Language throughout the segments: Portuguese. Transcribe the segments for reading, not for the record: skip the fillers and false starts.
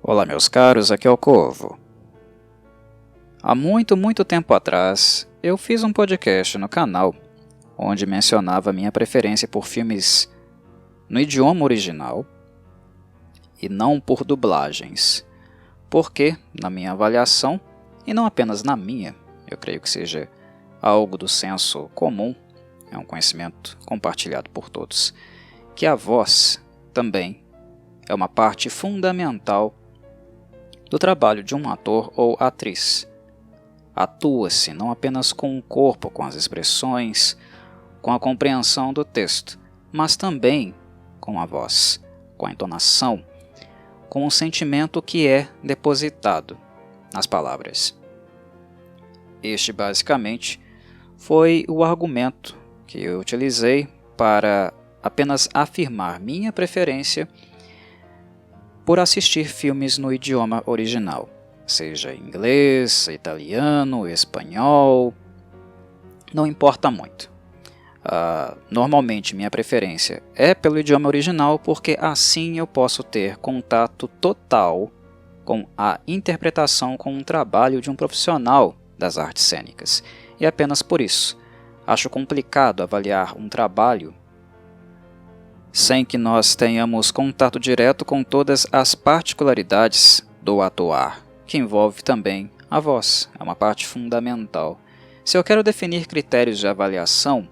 Olá meus caros, aqui é o Corvo. Há muito tempo atrás, eu fiz um podcast no canal onde mencionava minha preferência por filmes no idioma original e não por dublagens, porque, na minha avaliação, e não apenas na minha, eu creio que seja algo do senso comum, é um conhecimento compartilhado por todos, que a voz também é uma parte fundamental do trabalho de um ator ou atriz. Atua-se não apenas com o corpo, com as expressões, com a compreensão do texto, mas também com a voz, com a entonação, com o sentimento que é depositado nas palavras. Este, basicamente, foi o argumento que eu utilizei para apenas afirmar minha preferência por assistir filmes no idioma original, seja inglês, italiano, espanhol, não importa muito. Normalmente minha preferência é pelo idioma original porque assim eu posso ter contato total com a interpretação com um trabalho de um profissional das artes cênicas. E apenas por isso, acho complicado avaliar um trabalho sem que nós tenhamos contato direto com todas as particularidades do atuar, que envolve também a voz, é uma parte fundamental. Se eu quero definir critérios de avaliação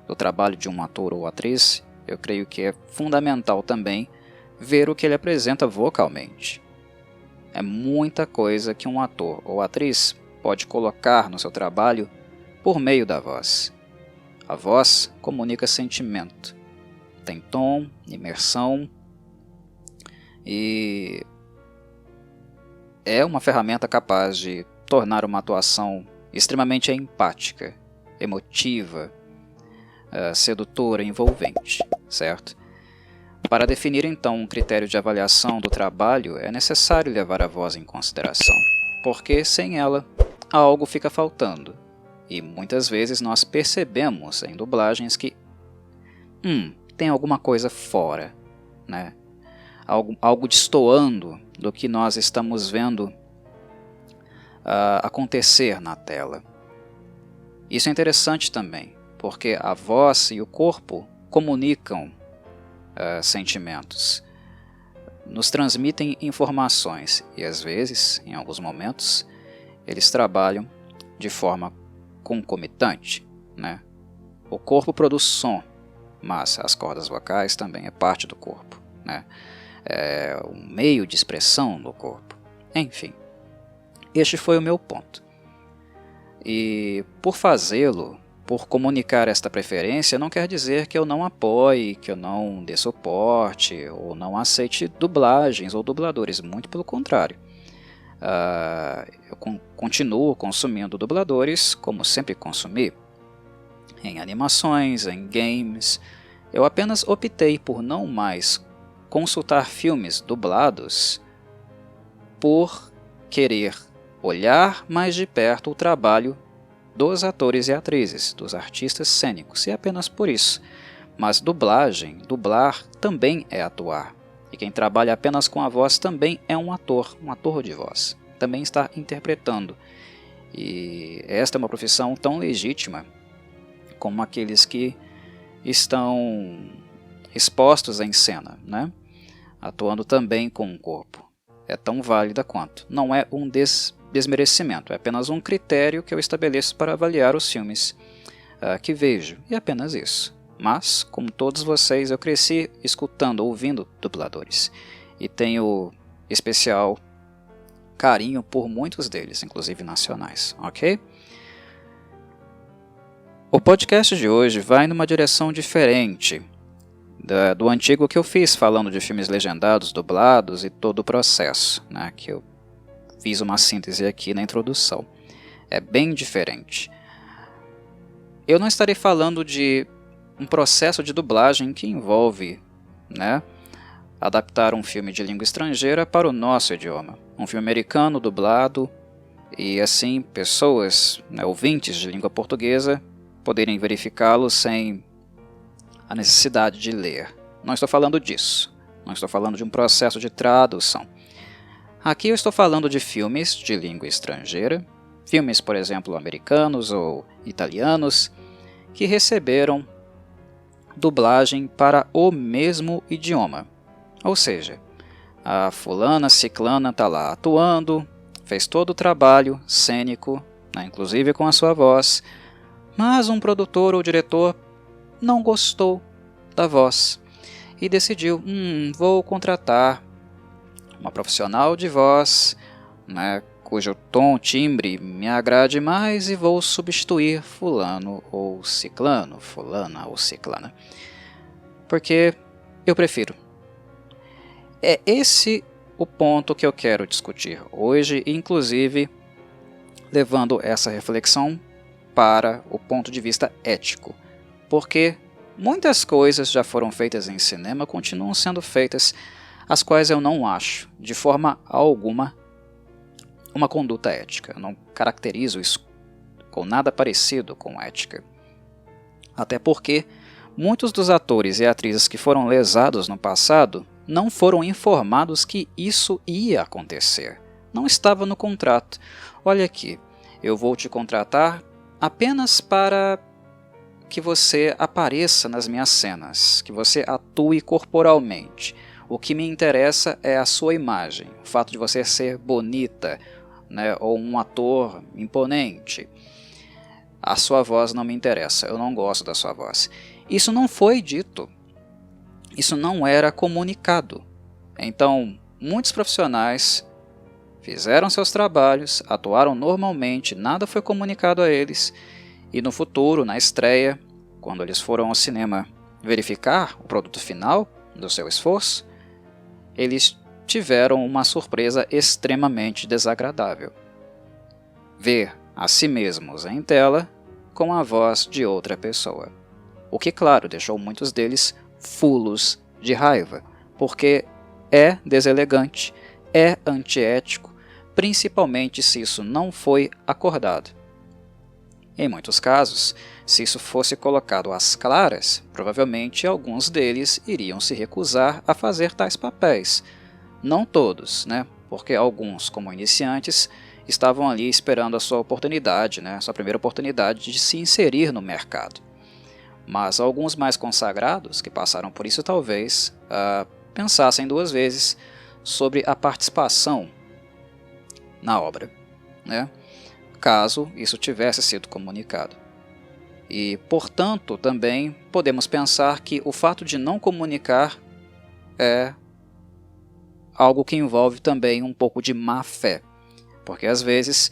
do trabalho de um ator ou atriz, eu creio que é fundamental também ver o que ele apresenta vocalmente. É muita coisa que um ator ou atriz pode colocar no seu trabalho por meio da voz. A voz comunica sentimento. Tem tom, imersão e é uma ferramenta capaz de tornar uma atuação extremamente empática, emotiva, sedutora, envolvente, certo? Para definir então um critério de avaliação do trabalho é necessário levar a voz em consideração, porque sem ela algo fica faltando e muitas vezes nós percebemos em dublagens que tem alguma coisa fora, né? Algo destoando do que nós estamos vendo acontecer na tela. Isso é interessante também, porque a voz e o corpo comunicam sentimentos, nos transmitem informações e às vezes, em alguns momentos, eles trabalham de forma concomitante, né? O corpo produz som, mas as cordas vocais também é parte do corpo, né? É um meio de expressão do corpo. Enfim, este foi o meu ponto. E por fazê-lo, por comunicar esta preferência, não quer dizer que eu não apoie, que eu não dê suporte, ou não aceite dublagens ou dubladores, muito pelo contrário. Eu continuo consumindo dubladores, como sempre consumi, em animações, em games. Eu apenas optei por não mais consultar filmes dublados por querer olhar mais de perto o trabalho dos atores e atrizes, dos artistas cênicos, e apenas por isso. Mas dublar também é atuar. E quem trabalha apenas com a voz também é um ator de voz. Também está interpretando. E esta é uma profissão tão legítima como aqueles que estão expostos em cena, né? Atuando também com o corpo. É tão válida quanto. Não é um desmerecimento, é apenas um critério que eu estabeleço para avaliar os filmes que vejo, e apenas isso. Mas, como todos vocês, eu cresci escutando, ouvindo dubladores, e tenho especial carinho por muitos deles, inclusive nacionais, ok? O podcast de hoje vai numa direção diferente do antigo que eu fiz, falando de filmes legendados, dublados e todo o processo, né, que eu fiz uma síntese aqui na introdução. É bem diferente. Eu não estarei falando de um processo de dublagem que envolve, né, adaptar um filme de língua estrangeira para o nosso idioma. Um filme americano dublado e assim pessoas, né, ouvintes de língua portuguesa, poderem verificá-lo sem a necessidade de ler. Não estou falando disso. Não estou falando de um processo de tradução. Aqui eu estou falando de filmes de língua estrangeira, filmes, por exemplo, americanos ou italianos, que receberam dublagem para o mesmo idioma. Ou seja, a fulana ciclana está lá atuando, fez todo o trabalho cênico, né, inclusive com a sua voz, mas um produtor ou diretor não gostou da voz e decidiu, vou contratar uma profissional de voz, né, cujo tom, timbre me agrade mais e vou substituir fulano ou ciclano, fulana ou ciclana, porque eu prefiro. É esse o ponto que eu quero discutir hoje, inclusive levando essa reflexão para o ponto de vista ético, porque muitas coisas já foram feitas em cinema, continuam sendo feitas, as quais eu não acho, de forma alguma, uma conduta ética. Eu não caracterizo isso com nada parecido com ética. Até porque muitos dos atores e atrizes que foram lesados no passado não foram informados que isso ia acontecer. Não estava no contrato. Olha aqui, eu vou te contratar apenas para que você apareça nas minhas cenas, que você atue corporalmente. O que me interessa é a sua imagem, o fato de você ser bonita, né, ou um ator imponente. A sua voz não me interessa, eu não gosto da sua voz. Isso não foi dito, isso não era comunicado. Então, muitos profissionais fizeram seus trabalhos, atuaram normalmente, nada foi comunicado a eles, e no futuro, na estreia, quando eles foram ao cinema verificar o produto final do seu esforço, eles tiveram uma surpresa extremamente desagradável. Ver a si mesmos em tela com a voz de outra pessoa. O que, claro, deixou muitos deles fulos de raiva, porque é deselegante, é antiético, principalmente se isso não foi acordado. Em muitos casos, se isso fosse colocado às claras, provavelmente alguns deles iriam se recusar a fazer tais papéis. Não todos, né? Porque alguns, como iniciantes, estavam ali esperando a sua oportunidade, né? Sua primeira oportunidade de se inserir no mercado. Mas alguns mais consagrados, que passaram por isso talvez, pensassem duas vezes sobre a participação na obra, né? Caso isso tivesse sido comunicado. E, portanto, também podemos pensar que o fato de não comunicar é algo que envolve também um pouco de má fé, porque às vezes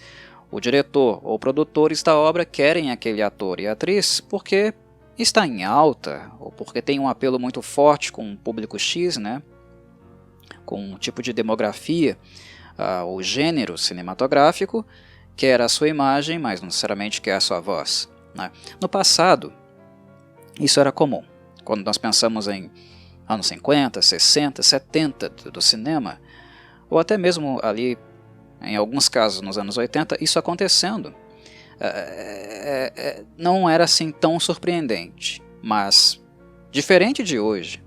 o diretor ou produtores da obra querem aquele ator e atriz porque está em alta, ou porque tem um apelo muito forte com um público X, né? Com um tipo de demografia, o gênero cinematográfico, quer a sua imagem, mas não necessariamente quer a sua voz, né? No passado, isso era comum. Quando nós pensamos em anos 50, 60, 70 do cinema, ou até mesmo ali, em alguns casos nos anos 80, isso acontecendo, não era assim tão surpreendente. Mas, diferente de hoje,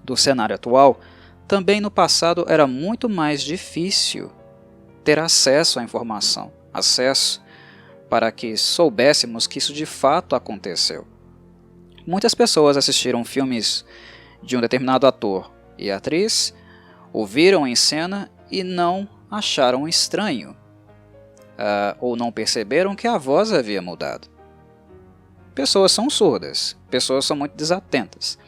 do cenário atual, também no passado era muito mais difícil ter acesso à informação, acesso para que soubéssemos que isso de fato aconteceu. Muitas pessoas assistiram filmes de um determinado ator e atriz, o viram em cena e não acharam estranho, ou não perceberam que a voz havia mudado. Pessoas são surdas, pessoas são muito desatentas,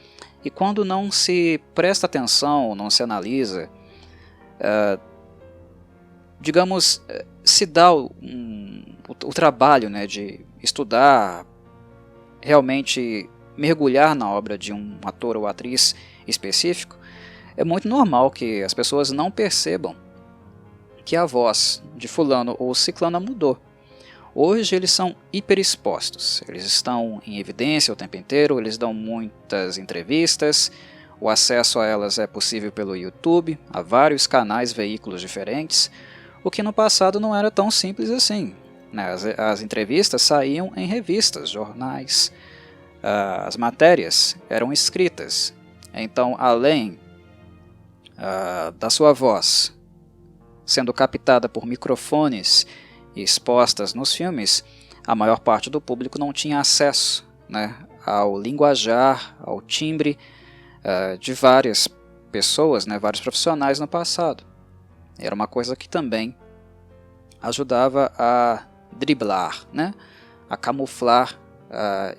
e quando não se presta atenção, não se analisa, digamos, se dá o trabalho, né, de estudar, realmente mergulhar na obra de um ator ou atriz específico, é muito normal que as pessoas não percebam que a voz de fulano ou ciclana mudou. Hoje eles são hiperexpostos, eles estão em evidência o tempo inteiro, eles dão muitas entrevistas, o acesso a elas é possível pelo YouTube, há vários canais, veículos diferentes, o que no passado não era tão simples assim, né? As entrevistas saíam em revistas, jornais, as matérias eram escritas, então além da sua voz sendo captada por microfones e expostas nos filmes, a maior parte do público não tinha acesso, né, ao linguajar, ao timbre de várias pessoas, né, vários profissionais no passado. Era uma coisa que também ajudava a driblar, né, a camuflar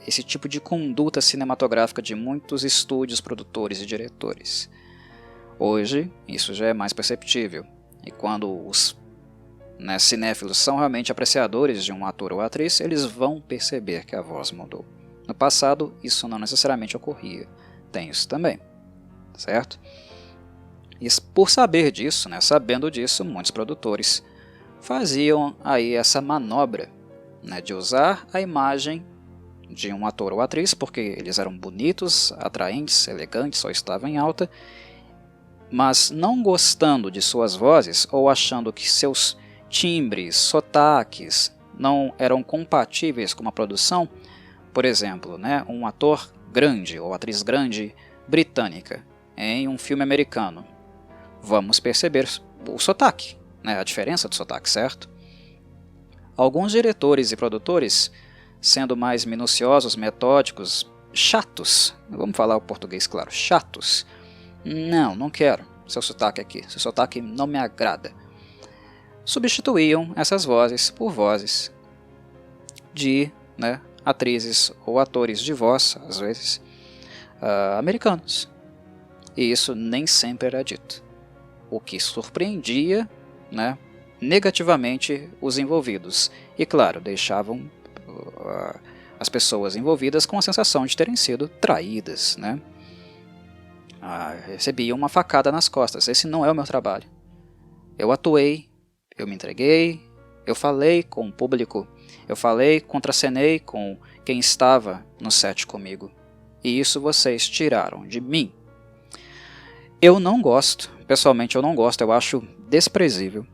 esse tipo de conduta cinematográfica de muitos estúdios, produtores e diretores. Hoje, isso já é mais perceptível, e quando os cinéfilos são realmente apreciadores de um ator ou atriz, eles vão perceber que a voz mudou. No passado, isso não necessariamente ocorria. Tem isso também, certo? E por saber disso, né, sabendo disso, muitos produtores faziam aí essa manobra, né, de usar a imagem de um ator ou atriz, porque eles eram bonitos, atraentes, elegantes ou estavam em alta, mas não gostando de suas vozes ou achando que seus timbres, sotaques não eram compatíveis com uma produção, por exemplo, né, um ator grande ou atriz grande britânica em um filme americano. Vamos perceber o sotaque, né, a diferença do sotaque, certo? Alguns diretores e produtores, sendo mais minuciosos, metódicos, chatos, vamos falar o português claro, chatos, não quero seu sotaque aqui, seu sotaque não me agrada, substituíam essas vozes por vozes de, né, atrizes ou atores de voz, às vezes, americanos. E isso nem sempre era dito, o que surpreendia, né, negativamente os envolvidos. E claro, deixavam as pessoas envolvidas com a sensação de terem sido traídas, né? Recebiam uma facada nas costas. Esse não é o meu trabalho. Eu atuei, eu me entreguei, eu falei com o público, eu falei, contracenei com quem estava no set comigo. E isso vocês tiraram de mim. Eu não gosto, pessoalmente eu não gosto, eu acho desprezível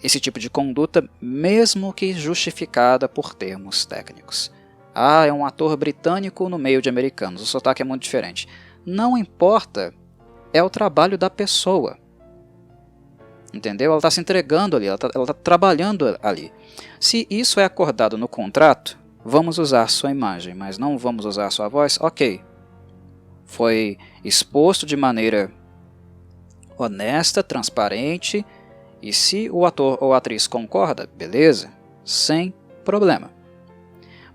esse tipo de conduta, mesmo que justificada por termos técnicos. É um ator britânico no meio de americanos, o sotaque é muito diferente. Não importa, é o trabalho da pessoa. Entendeu? Ela está se entregando ali, ela está trabalhando ali. Se isso é acordado no contrato, vamos usar sua imagem, mas não vamos usar sua voz, ok. Foi exposto de maneira honesta, transparente, e se o ator ou a atriz concorda, beleza, sem problema.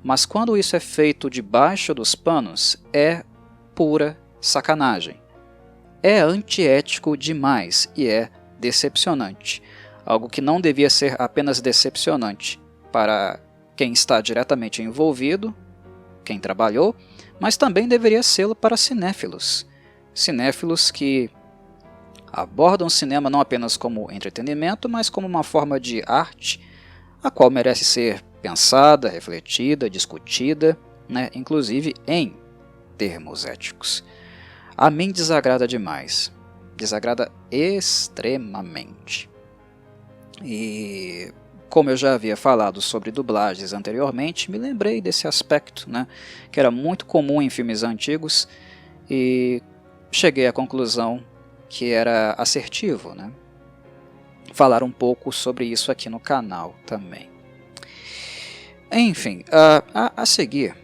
Mas quando isso é feito debaixo dos panos, é pura sacanagem. É antiético demais e é decepcionante. Algo que não devia ser apenas decepcionante para quem está diretamente envolvido, quem trabalhou, mas também deveria ser para cinéfilos. Cinéfilos que abordam o cinema não apenas como entretenimento, mas como uma forma de arte, a qual merece ser pensada, refletida, discutida, né, inclusive em termos éticos. A mim desagrada demais, desagrada extremamente. E como eu já havia falado sobre dublagens anteriormente, me lembrei desse aspecto, né, que era muito comum em filmes antigos, e cheguei à conclusão que era assertivo, né, falar um pouco sobre isso aqui no canal também. Enfim, a seguir,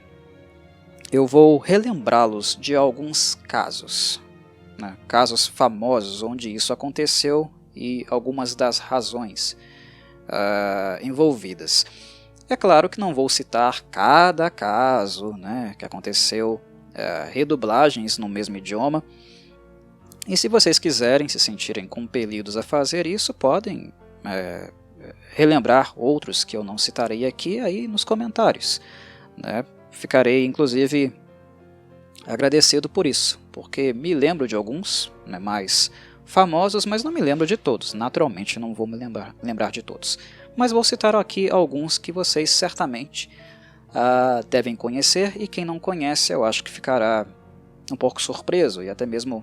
eu vou relembrá-los de alguns casos, né, casos famosos onde isso aconteceu e algumas das razões envolvidas. É claro que não vou citar cada caso, né, que aconteceu, redublagens no mesmo idioma, e se vocês quiserem se sentirem compelidos a fazer isso, podem relembrar outros que eu não citarei aqui aí nos comentários, né? Ficarei inclusive agradecido por isso, porque me lembro de alguns, né, mais famosos, mas não me lembro de todos. Naturalmente não vou me lembrar de todos, mas vou citar aqui alguns que vocês certamente devem conhecer, e quem não conhece eu acho que ficará um pouco surpreso e até mesmo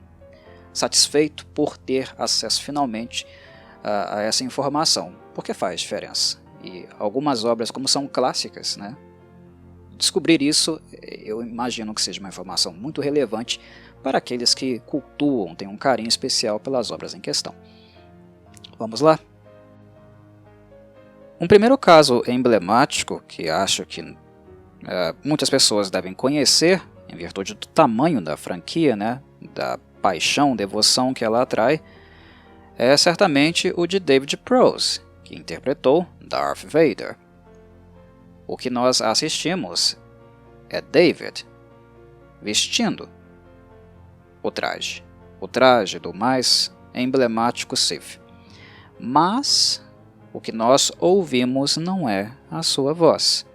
satisfeito por ter acesso finalmente a essa informação, porque faz diferença. E algumas obras, como são clássicas, né, descobrir isso, eu imagino que seja uma informação muito relevante para aqueles que cultuam, têm um carinho especial pelas obras em questão. Vamos lá? Um primeiro caso emblemático que acho que muitas pessoas devem conhecer, em virtude do tamanho da franquia, né, da paixão, devoção que ela atrai, é certamente o de David Prowse, que interpretou Darth Vader. O que nós assistimos é David vestindo o traje do mais emblemático Sith. Mas o que nós ouvimos não é a sua voz,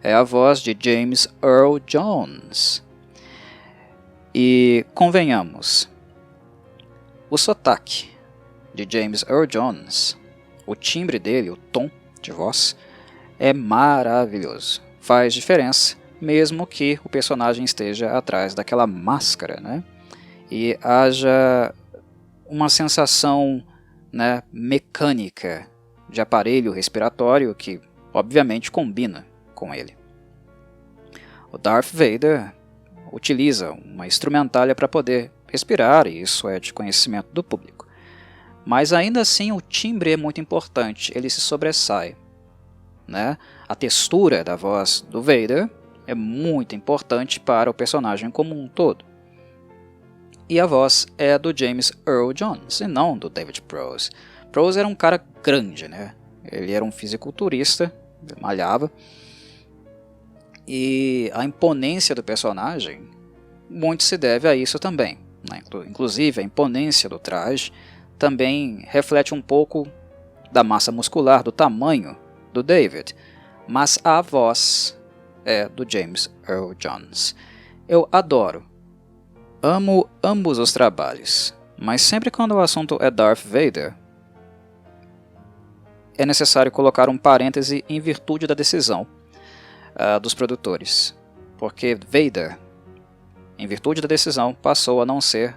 é a voz de James Earl Jones. E convenhamos, o sotaque de James Earl Jones, o timbre dele, o tom de voz, é maravilhoso. Faz diferença, mesmo que o personagem esteja atrás daquela máscara, né? E haja uma sensação, né, mecânica de aparelho respiratório que, obviamente, combina com ele. O Darth Vader utiliza uma instrumentália para poder respirar, e isso é de conhecimento do público. Mas ainda assim o timbre é muito importante, ele se sobressai, né? A textura da voz do Vader é muito importante para o personagem como um todo. E a voz é do James Earl Jones, e não do David Prowse. Prowse era um cara grande, né? Ele era um fisiculturista, malhava. E a imponência do personagem muito se deve a isso também, né? Inclusive, a imponência do traje também reflete um pouco da massa muscular, do tamanho do David. Mas a voz é do James Earl Jones. Eu amo ambos os trabalhos, mas sempre quando o assunto é Darth Vader, é necessário colocar um parêntese em virtude da decisão dos produtores, porque Vader, em virtude da decisão, passou a não ser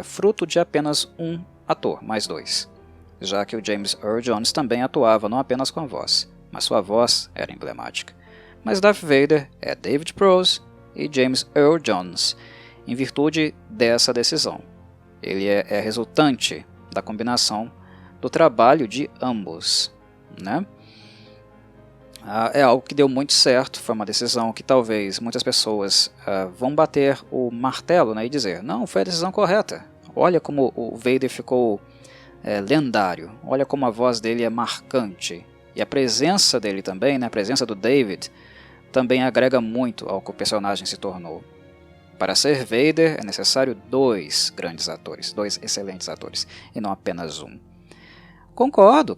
fruto de apenas um ator, mais dois, já que o James Earl Jones também atuava não apenas com a voz, mas sua voz era emblemática. Mas Darth Vader é David Prowse e James Earl Jones, em virtude dessa decisão. Ele é resultante da combinação do trabalho de ambos, né? É algo que deu muito certo, foi uma decisão que talvez muitas pessoas vão bater o martelo, né, e dizer, não, foi a decisão correta. Olha como o Vader ficou lendário, olha como a voz dele é marcante. E a presença dele também, né, a presença do David, também agrega muito ao que o personagem se tornou. Para ser Vader é necessário dois grandes atores, dois excelentes atores, e não apenas um. Concordo,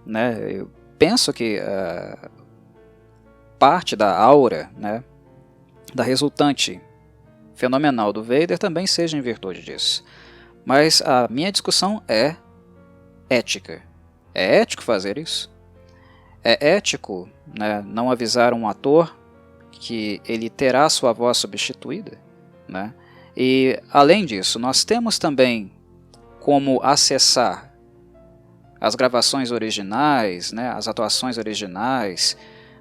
né? Eu penso que parte da aura, né, da resultante fenomenal do Vader também seja em virtude disso. Mas a minha discussão é ética. É ético fazer isso? É ético, né, não avisar um ator que ele terá sua voz substituída, né? E além disso, nós temos também como acessar as gravações originais, né, as atuações originais,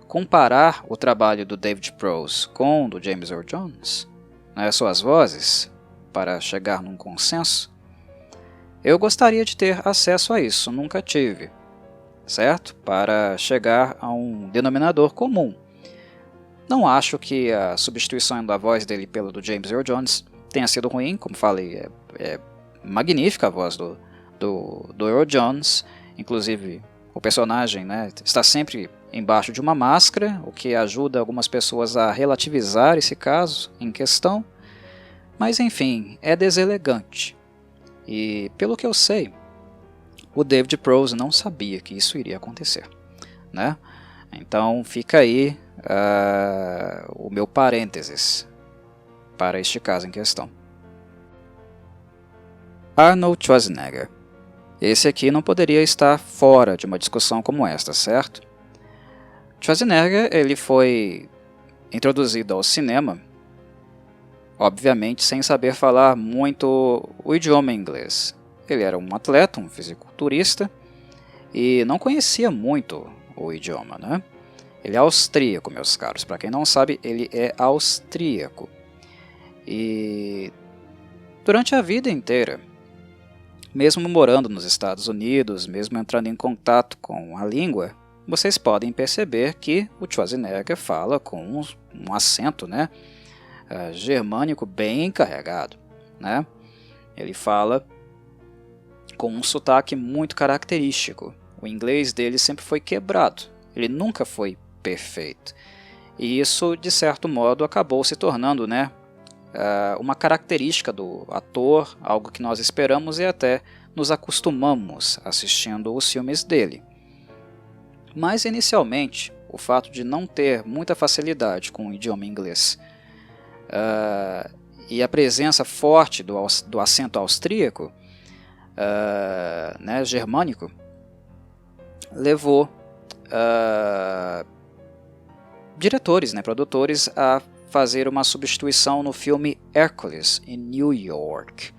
comparar o trabalho do David Prowse com o do James Earl Jones, né, suas vozes, para chegar num consenso. Eu gostaria de ter acesso a isso, nunca tive, certo? Para chegar a um denominador comum. Não acho que a substituição da voz dele pela do James Earl Jones tenha sido ruim, como falei, é magnífica a voz do Earl Jones, inclusive o personagem, né, está sempre embaixo de uma máscara, o que ajuda algumas pessoas a relativizar esse caso em questão, mas enfim, é deselegante. E pelo que eu sei, o David Prowse não sabia que isso iria acontecer, né? Então fica aí o meu parênteses para este caso em questão. Arnold Schwarzenegger. Esse aqui não poderia estar fora de uma discussão como esta, certo? Schwarzenegger ele foi introduzido ao cinema, obviamente sem saber falar muito o idioma inglês. Ele era um atleta, um fisiculturista, e não conhecia muito o idioma, né? Ele é austríaco, meus caros. Para quem não sabe, ele é austríaco. E durante a vida inteira, mesmo morando nos Estados Unidos, mesmo entrando em contato com a língua, vocês podem perceber que o Schwarzenegger fala com um acento, né, germânico bem carregado, né? Ele fala com um sotaque muito característico. O inglês dele sempre foi quebrado, ele nunca foi perfeito. E isso, de certo modo, acabou se tornando, né, uma característica do ator, algo que nós esperamos e até nos acostumamos assistindo os filmes dele. Mas, inicialmente, o fato de não ter muita facilidade com o idioma inglês e a presença forte do acento austríaco, né, germânico, levou diretores, né, produtores a fazer uma substituição no filme Hércules em New York.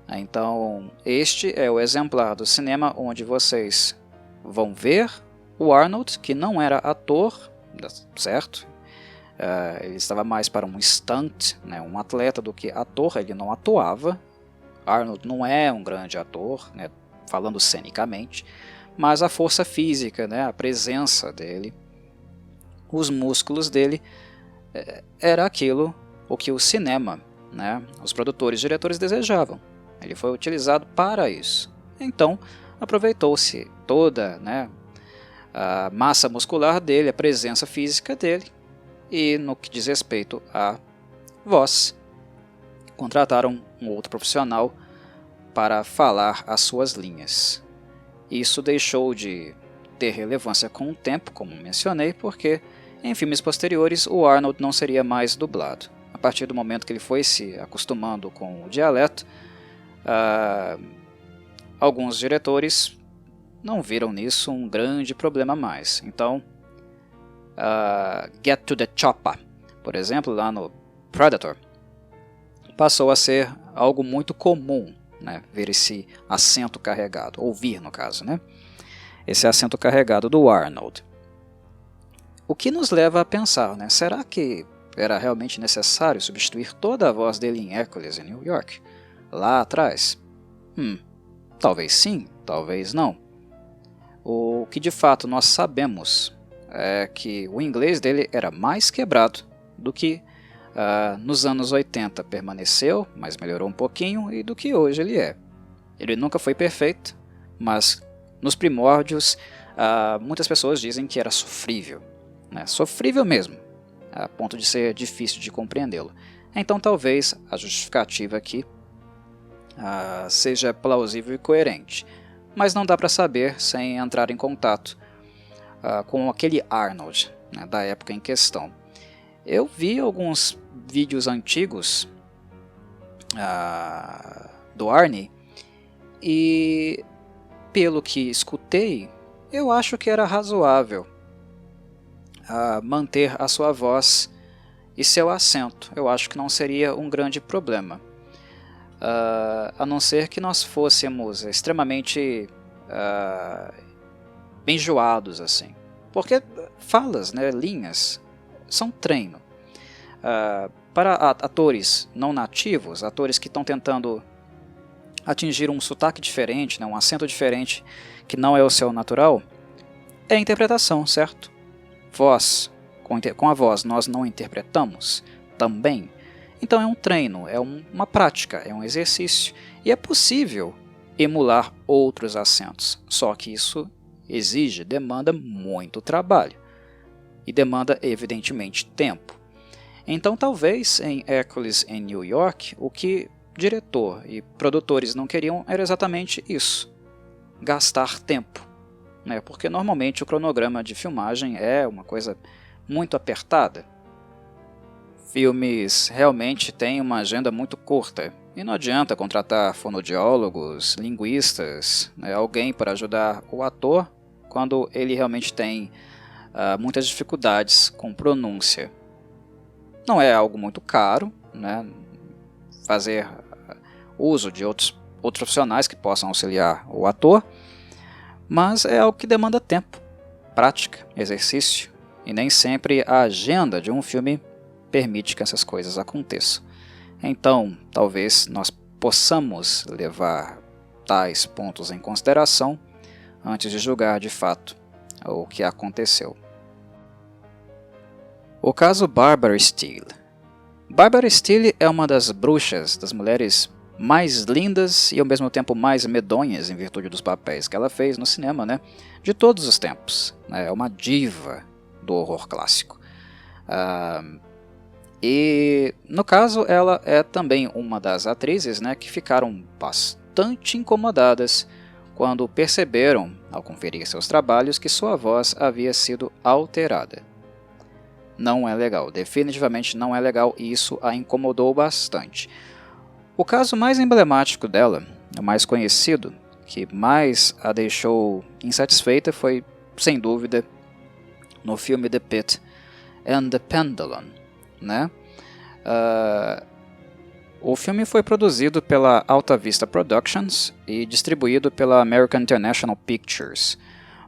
Então, este é o exemplar do cinema onde vocês vão ver o Arnold, que não era ator, certo? Ele estava mais para um stunt, né, um atleta, do que ator. Ele não atuava. Arnold não é um grande ator, né, falando cenicamente, mas a força física, né, a presença dele, os músculos dele, era aquilo o que o cinema, né, os produtores e diretores desejavam. Ele foi utilizado para isso. Então, aproveitou-se toda, né, a massa muscular dele, a presença física dele, e no que diz respeito à voz, contrataram um outro profissional para falar as suas linhas. Isso deixou de ter relevância com o tempo, como mencionei, porque em filmes posteriores o Arnold não seria mais dublado. A partir do momento que ele foi se acostumando com o dialeto, alguns diretores não viram nisso um grande problema mais. Então, Get to the Chopper, por exemplo, lá no Predator, passou a ser algo muito comum, né, ver esse acento carregado, ouvir no caso, né, esse acento carregado do Arnold. O que nos leva a pensar, né, será que era realmente necessário substituir toda a voz dele em Hércules em New York, lá atrás? Talvez sim, talvez não. O que de fato nós sabemos é que o inglês dele era mais quebrado do que nos anos 80 permaneceu, mas melhorou um pouquinho, e do que hoje ele é. Ele nunca foi perfeito, mas nos primórdios muitas pessoas dizem que era sofrível, né? Sofrível mesmo, a ponto de ser difícil de compreendê-lo. Então talvez a justificativa aqui seja plausível e coerente, mas não dá para saber sem entrar em contato com aquele Arnold, né, da época em questão. Eu vi alguns vídeos antigos do Arnie e, pelo que escutei, eu acho que era razoável manter a sua voz e seu acento. Eu acho que não seria um grande problema, a não ser que nós fôssemos extremamente enjoados assim, porque falas, né, linhas, são treino. Para atores não nativos, atores que estão tentando atingir um sotaque diferente, né, um acento diferente que não é o seu natural, é interpretação, certo? Voz, com a voz nós não interpretamos também. Então é um treino, é uma prática, é um exercício, e é possível emular outros acentos, só que isso demanda muito trabalho e demanda evidentemente tempo. Então talvez em Hércules em New York o que diretor e produtores não queriam era exatamente isso, gastar tempo, né? Porque normalmente o cronograma de filmagem é uma coisa muito apertada. Filmes realmente têm uma agenda muito curta e não adianta contratar fonoaudiólogos, linguistas, né, alguém para ajudar o ator quando ele realmente tem muitas dificuldades com pronúncia. Não é algo muito caro, né, fazer uso de outros profissionais que possam auxiliar o ator, mas é algo que demanda tempo, prática, exercício, e nem sempre a agenda de um filme permite que essas coisas aconteçam. Então, talvez nós possamos levar tais pontos em consideração antes de julgar de fato o que aconteceu. O caso Barbara Steele. Barbara Steele é uma das bruxas, das mulheres mais lindas e ao mesmo tempo mais medonhas em virtude dos papéis que ela fez no cinema, né? De todos os tempos. É uma diva do horror clássico. E no caso ela é também uma das atrizes, né, que ficaram bastante incomodadas quando perceberam, ao conferir seus trabalhos, que sua voz havia sido alterada. Não é legal, definitivamente não é legal e isso a incomodou bastante. O caso mais emblemático dela, o mais conhecido, que mais a deixou insatisfeita foi, sem dúvida, no filme The Pit and the Pendulum, né? O filme foi produzido pela Alta Vista Productions e distribuído pela American International Pictures,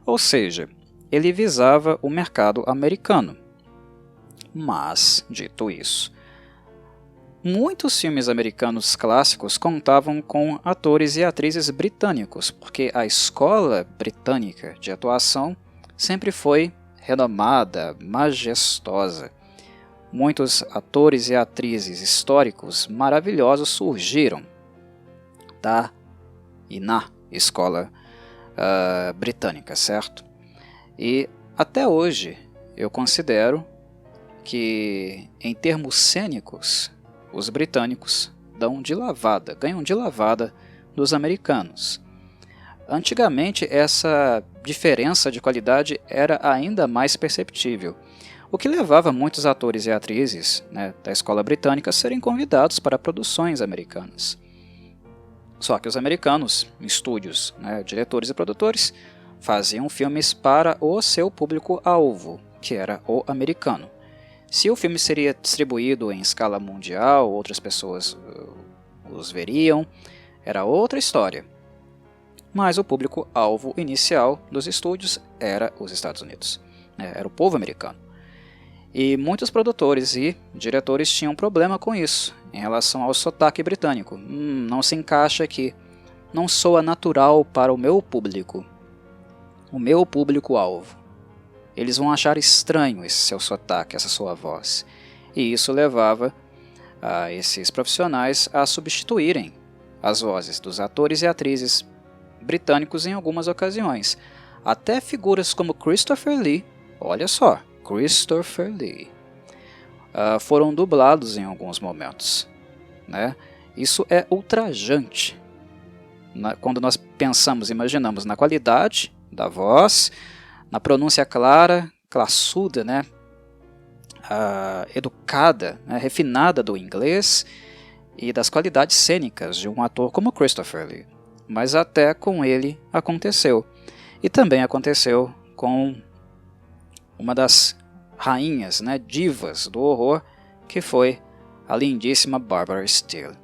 ou seja, ele visava o mercado americano. Mas, dito isso, muitos filmes americanos clássicos contavam com atores e atrizes britânicos, porque a escola britânica de atuação sempre foi renomada, majestosa. Muitos atores e atrizes históricos maravilhosos surgiram da e na escola britânica, certo? E até hoje eu considero que, em termos cênicos, os britânicos ganham de lavada dos americanos. Antigamente, essa diferença de qualidade era ainda mais perceptível, o que levava muitos atores e atrizes, né, da escola britânica a serem convidados para produções americanas. Só que os americanos, estúdios, né, diretores e produtores, faziam filmes para o seu público-alvo, que era o americano. Se o filme seria distribuído em escala mundial, outras pessoas os veriam, era outra história. Mas o público-alvo inicial dos estúdios era os Estados Unidos, era o povo americano. E muitos produtores e diretores tinham problema com isso, em relação ao sotaque britânico. Não se encaixa aqui, não soa natural para o meu público, o meu público-alvo. Eles vão achar estranho esse seu sotaque, essa sua voz. E isso levava a esses profissionais a substituírem as vozes dos atores e atrizes britânicos em algumas ocasiões. Até figuras como Christopher Lee, olha só, Christopher Lee, foram dublados em alguns momentos, né? Isso é ultrajante. Quando nós pensamos, imaginamos na qualidade da voz, na pronúncia clara, classuda, né? Educada, né? Refinada do inglês e das qualidades cênicas de um ator como Christopher Lee. Mas até com ele aconteceu. E também aconteceu com uma das rainhas, né, divas do horror, que foi a lindíssima Barbara Steele.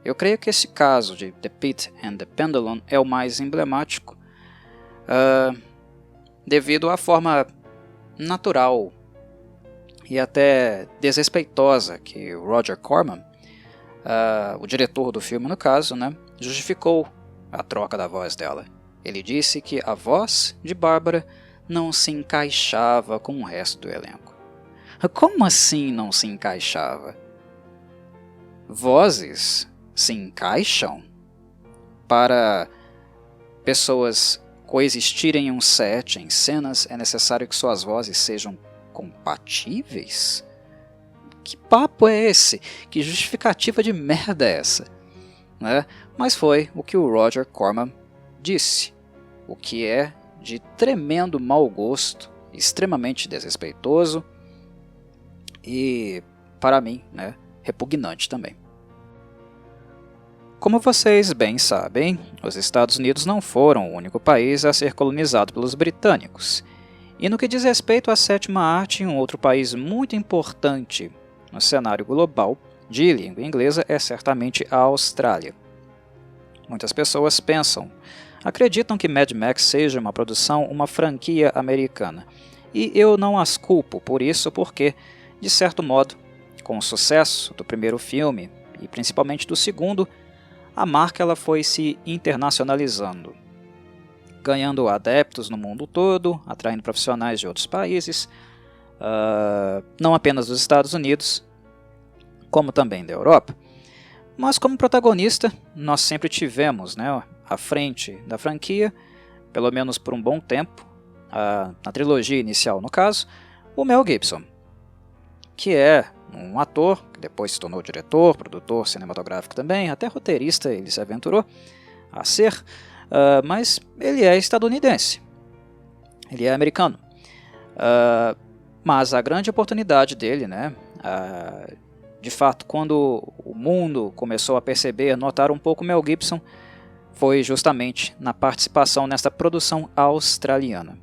Eu creio que esse caso de The Pit and the Pendulum é o mais emblemático, devido à forma natural e até desrespeitosa que o Roger Corman, o diretor do filme no caso, né, justificou a troca da voz dela. Ele disse que a voz de Bárbara não se encaixava com o resto do elenco. Como assim não se encaixava? Vozes se encaixam para pessoas coexistirem em um set, em cenas, é necessário que suas vozes sejam compatíveis? Que papo é esse? Que justificativa de merda é essa? Né? Mas foi o que o Roger Corman disse, o que é de tremendo mau gosto, extremamente desrespeitoso e, para mim, né, repugnante também. Como vocês bem sabem, os Estados Unidos não foram o único país a ser colonizado pelos britânicos. E no que diz respeito à sétima arte, um outro país muito importante no cenário global de língua inglesa é certamente a Austrália. Muitas pessoas acreditam que Mad Max seja uma franquia americana. E eu não as culpo por isso porque, de certo modo, com o sucesso do primeiro filme, e principalmente do segundo, a marca ela foi se internacionalizando, ganhando adeptos no mundo todo, atraindo profissionais de outros países, não apenas dos Estados Unidos, como também da Europa. Mas como protagonista, nós sempre tivemos, né, à frente da franquia, pelo menos por um bom tempo, na trilogia inicial no caso, o Mel Gibson, que é um ator, que depois se tornou diretor, produtor cinematográfico também, até roteirista ele se aventurou a ser, mas ele é estadunidense, ele é americano. Mas a grande oportunidade dele, né, de fato, quando o mundo começou a perceber, notar um pouco Mel Gibson, foi justamente na participação nessa produção australiana.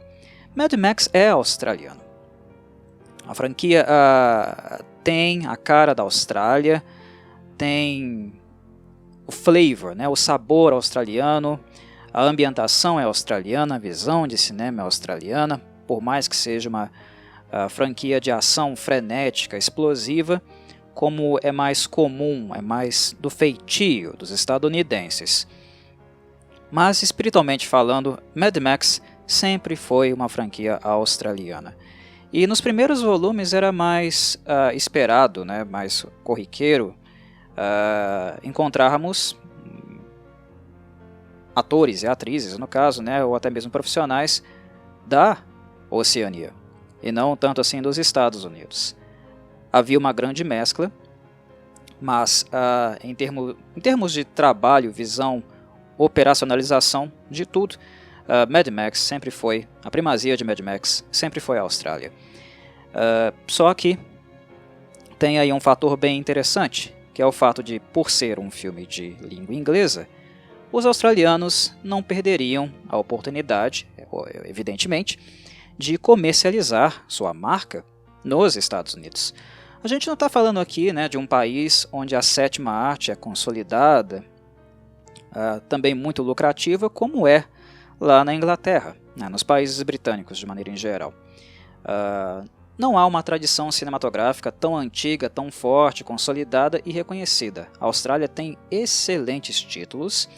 Mad Max é australiano. A franquia tem a cara da Austrália, tem o flavor, né, o sabor australiano, a ambientação é australiana, a visão de cinema é australiana, por mais que seja uma franquia de ação frenética, explosiva, como é mais comum, é mais do feitio dos estadunidenses. Mas, espiritualmente falando, Mad Max sempre foi uma franquia australiana. E nos primeiros volumes era mais esperado, né, mais corriqueiro, encontrarmos atores e atrizes, no caso, né, ou até mesmo profissionais da Oceania, e não tanto assim dos Estados Unidos. Havia uma grande mescla, mas em termos de trabalho, visão, operacionalização de tudo, Mad Max sempre foi, a primazia de Mad Max sempre foi a Austrália. Só que tem aí um fator bem interessante, que é o fato de, por ser um filme de língua inglesa, os australianos não perderiam a oportunidade, evidentemente, de comercializar sua marca nos Estados Unidos. A gente não está falando aqui, né, de um país onde a sétima arte é consolidada, também muito lucrativa, como é lá na Inglaterra, né, nos países britânicos de maneira em geral. Não há uma tradição cinematográfica tão antiga, tão forte, consolidada e reconhecida. A Austrália tem excelentes títulos,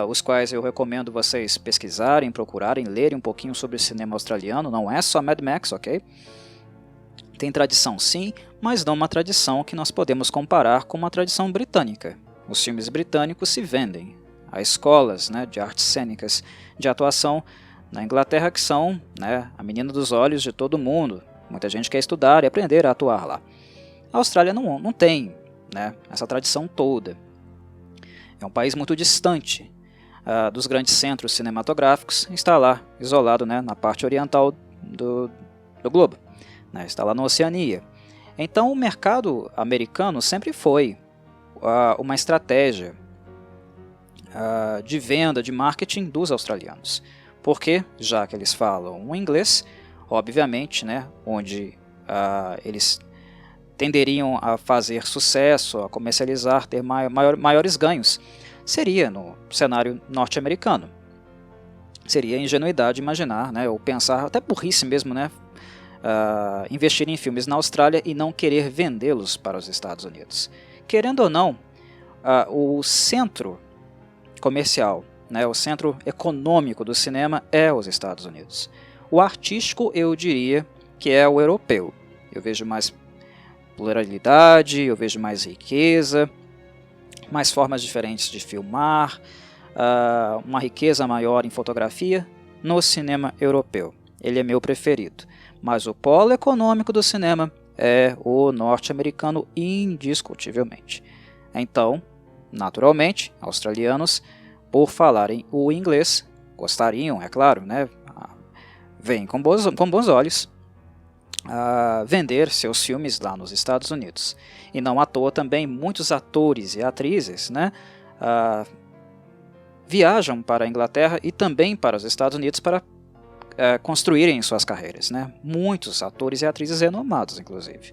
os quais eu recomendo vocês pesquisarem, procurarem, lerem um pouquinho sobre o cinema australiano. Não é só Mad Max, ok? Tem tradição sim, mas não uma tradição que nós podemos comparar com uma tradição britânica. Os filmes britânicos se vendem. Há escolas, né, de artes cênicas de atuação na Inglaterra que são, né, a menina dos olhos de todo mundo. Muita gente quer estudar e aprender a atuar lá. A Austrália não tem, né, essa tradição toda. É um país muito distante dos grandes centros cinematográficos. Está lá, isolado, né, na parte oriental do globo. Está lá na Oceania. Então o mercado americano sempre foi uma estratégia de venda, de marketing dos australianos. Porque, já que eles falam o inglês, obviamente, né, onde eles tenderiam a fazer sucesso, a comercializar, ter maiores ganhos, seria no cenário norte-americano. Seria ingenuidade imaginar, né, ou pensar, até burrice mesmo, né, investir em filmes na Austrália e não querer vendê-los para os Estados Unidos. Querendo ou não, o centro comercial, né, o centro econômico do cinema é os Estados Unidos. O artístico eu diria que é o europeu. Eu vejo mais pluralidade, eu vejo mais riqueza, mais formas diferentes de filmar, uma riqueza maior em fotografia no cinema europeu. Ele é meu preferido. Mas o polo econômico do cinema é o norte-americano indiscutivelmente. Então, naturalmente, australianos, por falarem o inglês, gostariam, é claro, né, veem com bons olhos vender seus filmes lá nos Estados Unidos. E não à toa também muitos atores e atrizes, né, viajam para a Inglaterra e também para os Estados Unidos para construírem suas carreiras, né? Muitos atores e atrizes renomados, inclusive.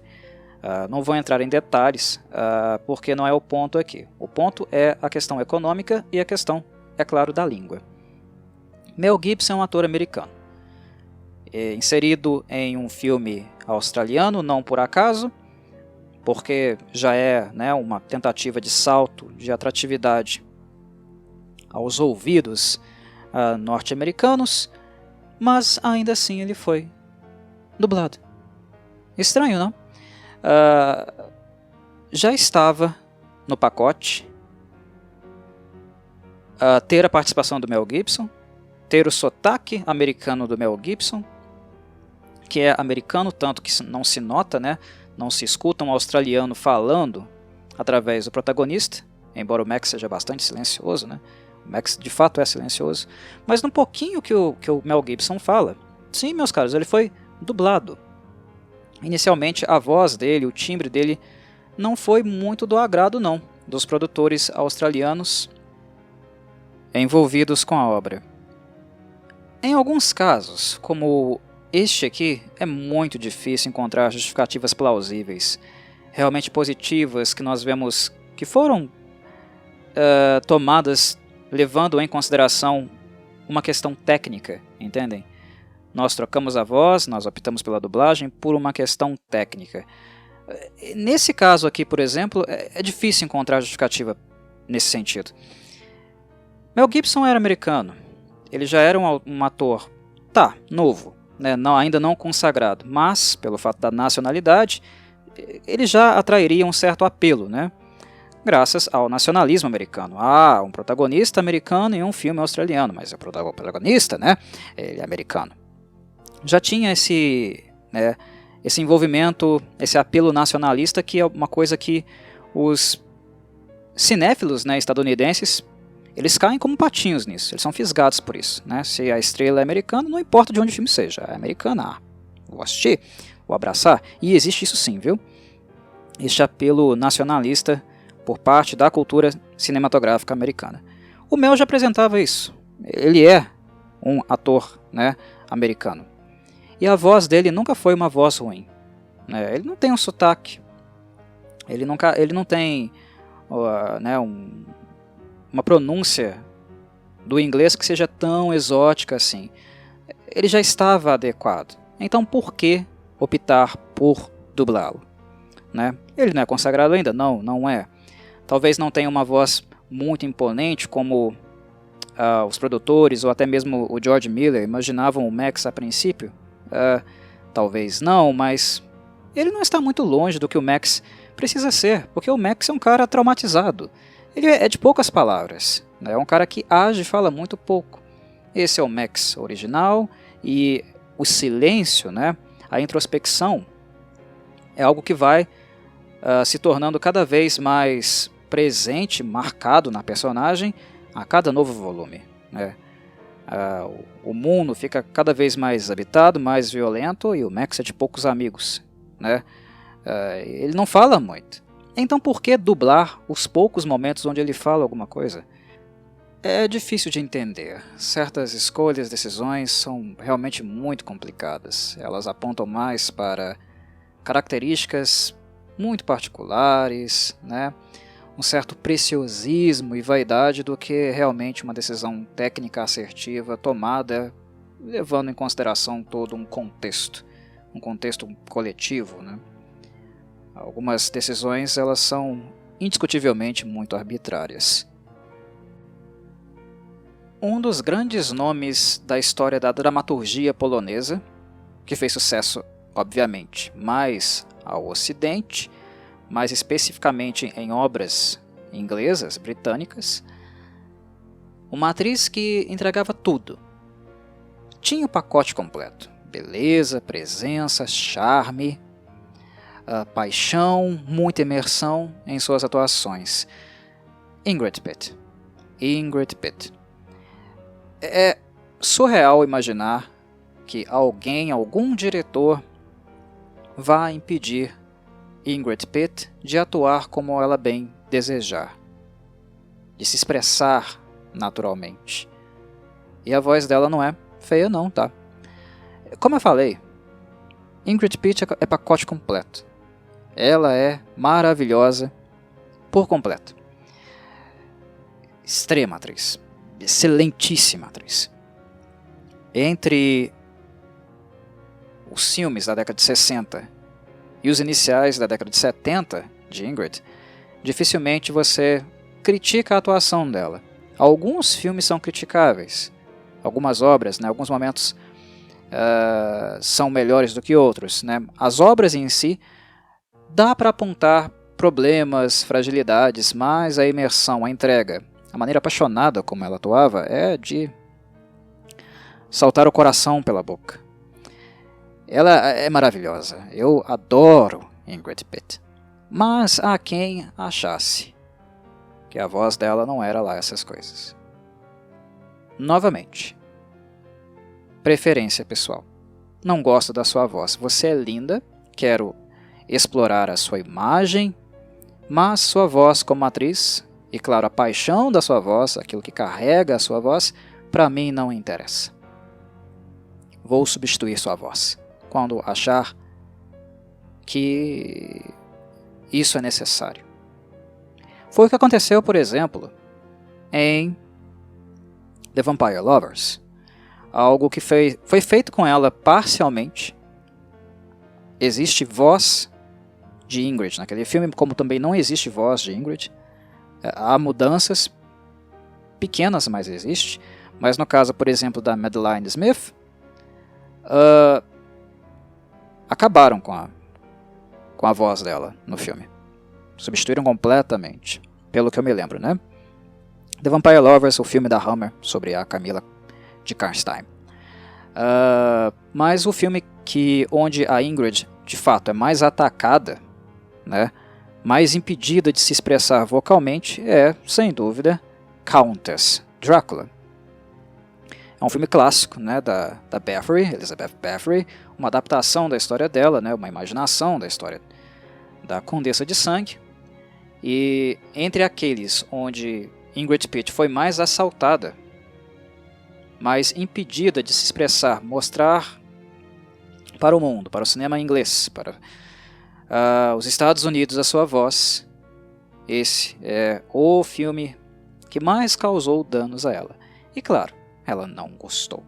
Não vou entrar em detalhes, porque não é o ponto aqui. O ponto é a questão econômica e a questão, é claro, da língua. Mel Gibson é um ator americano, inserido em um filme australiano, não por acaso, porque já é, né, uma tentativa de salto de atratividade aos ouvidos norte-americanos, mas ainda assim ele foi dublado. Estranho, não? Já estava no pacote ter a participação do Mel Gibson, ter o sotaque americano do Mel Gibson, que é americano, tanto que não se nota, né? Não se escuta um australiano falando através do protagonista, embora o Max seja bastante silencioso, né? O Max de fato é silencioso, mas no pouquinho que o Mel Gibson fala, sim, meus caros, ele foi dublado. Inicialmente a voz dele, o timbre dele, não foi muito do agrado não, dos produtores australianos envolvidos com a obra. Em alguns casos, como este aqui, é muito difícil encontrar justificativas plausíveis, realmente positivas, que nós vemos que foram tomadas levando em consideração uma questão técnica, entendem? Nós trocamos a voz, nós optamos pela dublagem por uma questão técnica. Nesse caso aqui, por exemplo, é difícil encontrar justificativa nesse sentido. Mel Gibson era americano, ele já era um ator, novo, né, ainda não consagrado, mas, pelo fato da nacionalidade, ele já atrairia um certo apelo, né, graças ao nacionalismo americano. Um protagonista americano em um filme australiano, mas o protagonista, né, ele é americano. Já tinha esse envolvimento, esse apelo nacionalista, que é uma coisa que os cinéfilos, né, estadunidenses, eles caem como patinhos nisso, eles são fisgados por isso, né? Se a estrela é americana, não importa de onde o filme seja, é americana, vou assistir, vou abraçar, e existe isso sim, viu? Este apelo nacionalista por parte da cultura cinematográfica americana. O Mel já apresentava isso, ele é um ator, né, americano, e a voz dele nunca foi uma voz ruim, né? Ele não tem um sotaque, ele não tem uma pronúncia do inglês que seja tão exótica assim. Ele já estava adequado. Então por que optar por dublá-lo? Né? Ele não é consagrado ainda? Não é. Talvez não tenha uma voz muito imponente como os produtores ou até mesmo o George Miller imaginavam o Max a princípio. Talvez não, mas ele não está muito longe do que o Max precisa ser, porque o Max é um cara traumatizado. Ele é de poucas palavras, né? É um cara que age e fala muito pouco. Esse é o Max original, e o silêncio, né? A introspecção, é algo que vai se tornando cada vez mais presente, marcado na personagem a cada novo volume, né? O mundo fica cada vez mais habitado, mais violento, e o Max é de poucos amigos, né? Ele não fala muito. Então por que dublar os poucos momentos onde ele fala alguma coisa? É difícil de entender. Certas escolhas, decisões são realmente muito complicadas. Elas apontam mais para características muito particulares, né? Um certo preciosismo e vaidade do que realmente uma decisão técnica assertiva tomada levando em consideração todo um contexto coletivo, né? Algumas decisões elas são indiscutivelmente muito arbitrárias. Um dos grandes nomes da história da dramaturgia polonesa, que fez sucesso, obviamente, mais ao Ocidente, mais especificamente em obras inglesas, britânicas, uma atriz que entregava tudo. Tinha o pacote completo: beleza, presença, charme, paixão, muita imersão em suas atuações. Ingrid Pitt. É surreal imaginar que algum diretor, vá impedir Ingrid Pitt de atuar como ela bem desejar, de se expressar naturalmente. E a voz dela não é feia não, tá? Como eu falei, Ingrid Pitt é pacote completo. Ela é maravilhosa por completo. Extrema atriz. Excelentíssima atriz. Entre os filmes da década de 60 e os iniciais da década de 70 de Ingrid, dificilmente você critica a atuação dela. Alguns filmes são criticáveis, algumas obras, né, alguns momentos são melhores do que outros, né? As obras em si dá para apontar problemas, fragilidades, mas a imersão, a entrega, a maneira apaixonada como ela atuava é de saltar o coração pela boca. Ela é maravilhosa, eu adoro Ingrid Pitt, mas há quem achasse que a voz dela não era lá essas coisas. Novamente, preferência pessoal. Não gosto da sua voz. Você é linda, quero explorar a sua imagem, mas sua voz como atriz, e claro, a paixão da sua voz, aquilo que carrega a sua voz, para mim não interessa. Vou substituir sua voz quando achar que isso é necessário. Foi o que aconteceu, por exemplo, em The Vampire Lovers. Algo que foi feito com ela parcialmente. Existe voz de Ingrid naquele filme, como também não existe voz de Ingrid. Há mudanças pequenas, mas existe. Mas no caso, por exemplo, da Madeline Smith, acabaram com a voz dela no filme. Substituíram completamente, pelo que eu me lembro, né? The Vampire Lovers, o filme da Hammer sobre a Camila de Karstein. Mas o filme onde a Ingrid, de fato, é mais atacada, né, mais impedida de se expressar vocalmente, é, sem dúvida, Countess Drácula. É um filme clássico, né, da Bathory, Elizabeth Bathory, uma adaptação da história dela, né, uma imaginação da história da Condessa de Sangue. E entre aqueles onde Ingrid Pitt foi mais assaltada, mais impedida de se expressar, mostrar para o mundo, para o cinema inglês, para os Estados Unidos a sua voz, esse é o filme que mais causou danos a ela. E claro, ela não gostou.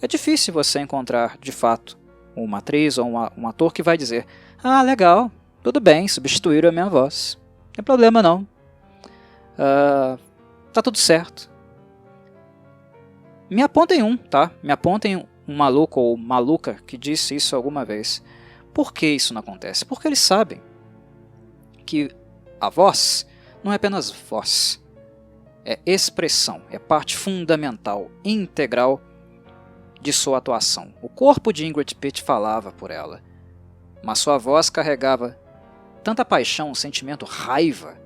É difícil você encontrar, de fato, uma atriz ou um ator que vai dizer: ah, legal, tudo bem, substituíram a minha voz, não tem problema não, tá tudo certo. Me apontem um, tá? Me apontem um maluco ou maluca que disse isso alguma vez. Por que isso não acontece? Porque eles sabem que a voz não é apenas voz, é expressão, é parte fundamental, integral de sua atuação. O corpo de Ingrid Pitt falava por ela, mas sua voz carregava tanta paixão, sentimento, raiva,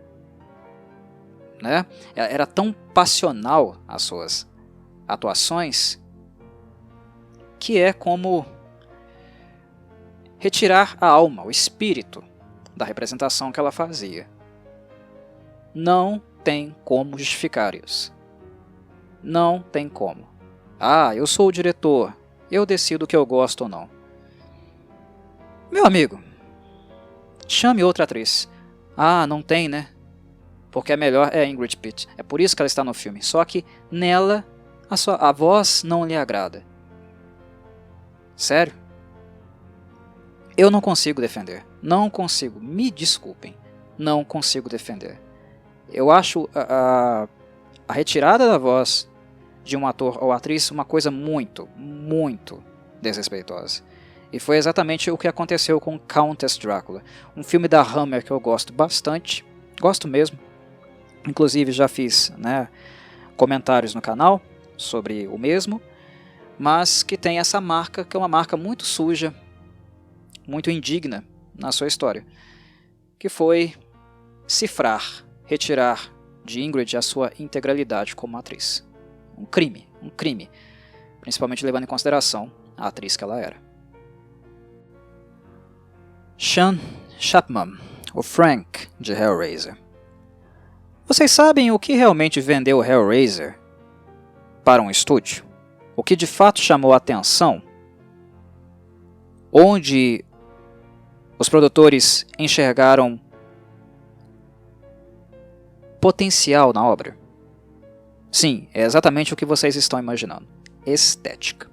né? Era tão passional as suas atuações que é como retirar a alma, o espírito da representação que ela fazia. Não tem como justificar isso. Não tem como. Ah, eu sou o diretor, eu decido o que eu gosto ou não. Meu amigo, chame outra atriz. Ah, não tem, né? Porque a melhor é a Ingrid Pitt. É por isso que ela está no filme. Só que nela a voz não lhe agrada. Sério? Eu não consigo defender. Não consigo. Me desculpem. Não consigo defender. Eu acho a retirada da voz de um ator ou atriz uma coisa muito, muito desrespeitosa. E foi exatamente o que aconteceu com Countess Drácula. Um filme da Hammer que eu gosto bastante. Gosto mesmo. Inclusive já fiz, né, comentários no canal sobre o mesmo, mas que tem essa marca, que é uma marca muito suja, muito indigna na sua história, que foi cifrar, retirar de Ingrid a sua integralidade como atriz. Um crime, principalmente levando em consideração a atriz que ela era. Sean Chapman, o Frank de Hellraiser. Vocês sabem o que realmente vendeu Hellraiser para um estúdio? O que de fato chamou a atenção? Onde os produtores enxergaram potencial na obra? Sim, é exatamente o que vocês estão imaginando. Estética.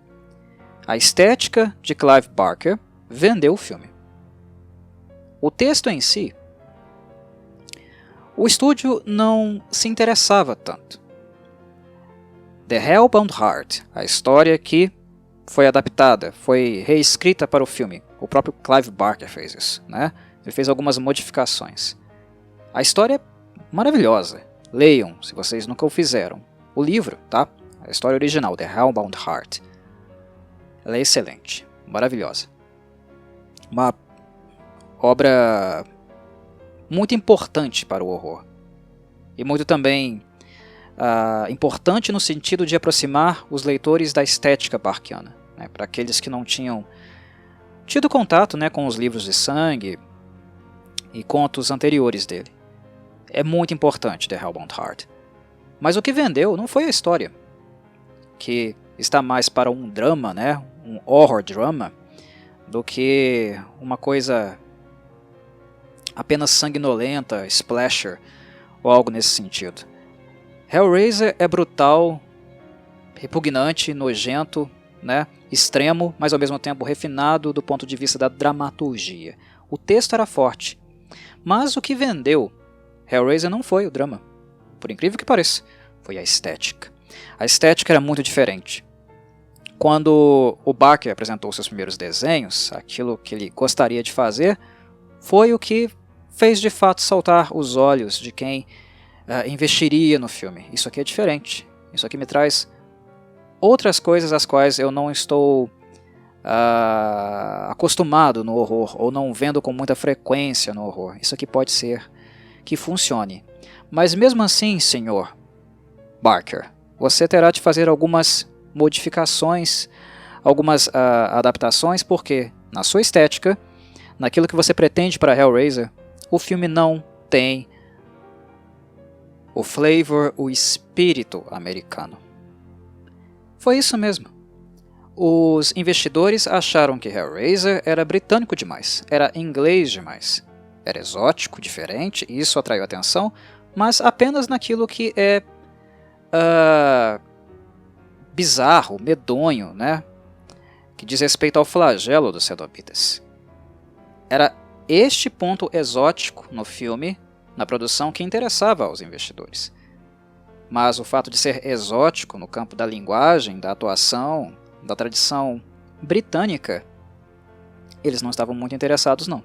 A estética de Clive Barker vendeu o filme. O texto em si, o estúdio não se interessava tanto. The Hellbound Heart, a história que foi adaptada, foi reescrita para o filme. O próprio Clive Barker fez isso, né? Ele fez algumas modificações. A história é maravilhosa. Leiam, se vocês nunca o fizeram. O livro, tá? A história original, The Hellbound Heart. Ela é excelente, maravilhosa. Uma obra muito importante para o horror. E muito também importante no sentido de aproximar os leitores da estética barkiana, né? Para aqueles que não tinham tido contato, né, com os livros de sangue e contos anteriores dele. É muito importante The Hellbound Heart. Mas o que vendeu não foi a história, que está mais para um drama, né, um horror drama, do que uma coisa apenas sanguinolenta, splasher, ou algo nesse sentido. Hellraiser é brutal, repugnante, nojento, né, extremo, mas ao mesmo tempo refinado do ponto de vista da dramaturgia. O texto era forte, mas o que vendeu Hellraiser não foi o drama, por incrível que pareça, foi a estética. A estética era muito diferente. Quando o Barker apresentou seus primeiros desenhos, aquilo que ele gostaria de fazer foi o que fez de fato saltar os olhos de quem investiria no filme. Isso aqui é diferente. Isso aqui me traz outras coisas às quais eu não estou acostumado no horror, ou não vendo com muita frequência no horror. Isso aqui pode ser que funcione. Mas mesmo assim, Sr. Barker, você terá de fazer algumas modificações, algumas adaptações, porque na sua estética, naquilo que você pretende para Hellraiser, o filme não tem o flavor, o espírito americano. Foi isso mesmo. Os investidores acharam que Hellraiser era britânico demais, era inglês demais, era exótico, diferente, e isso atraiu atenção, mas apenas naquilo que é bizarro, medonho, né? Que diz respeito ao flagelo dos Cenobitas. Era este ponto exótico no filme, na produção, que interessava aos investidores. Mas o fato de ser exótico no campo da linguagem, da atuação, da tradição britânica, eles não estavam muito interessados, não.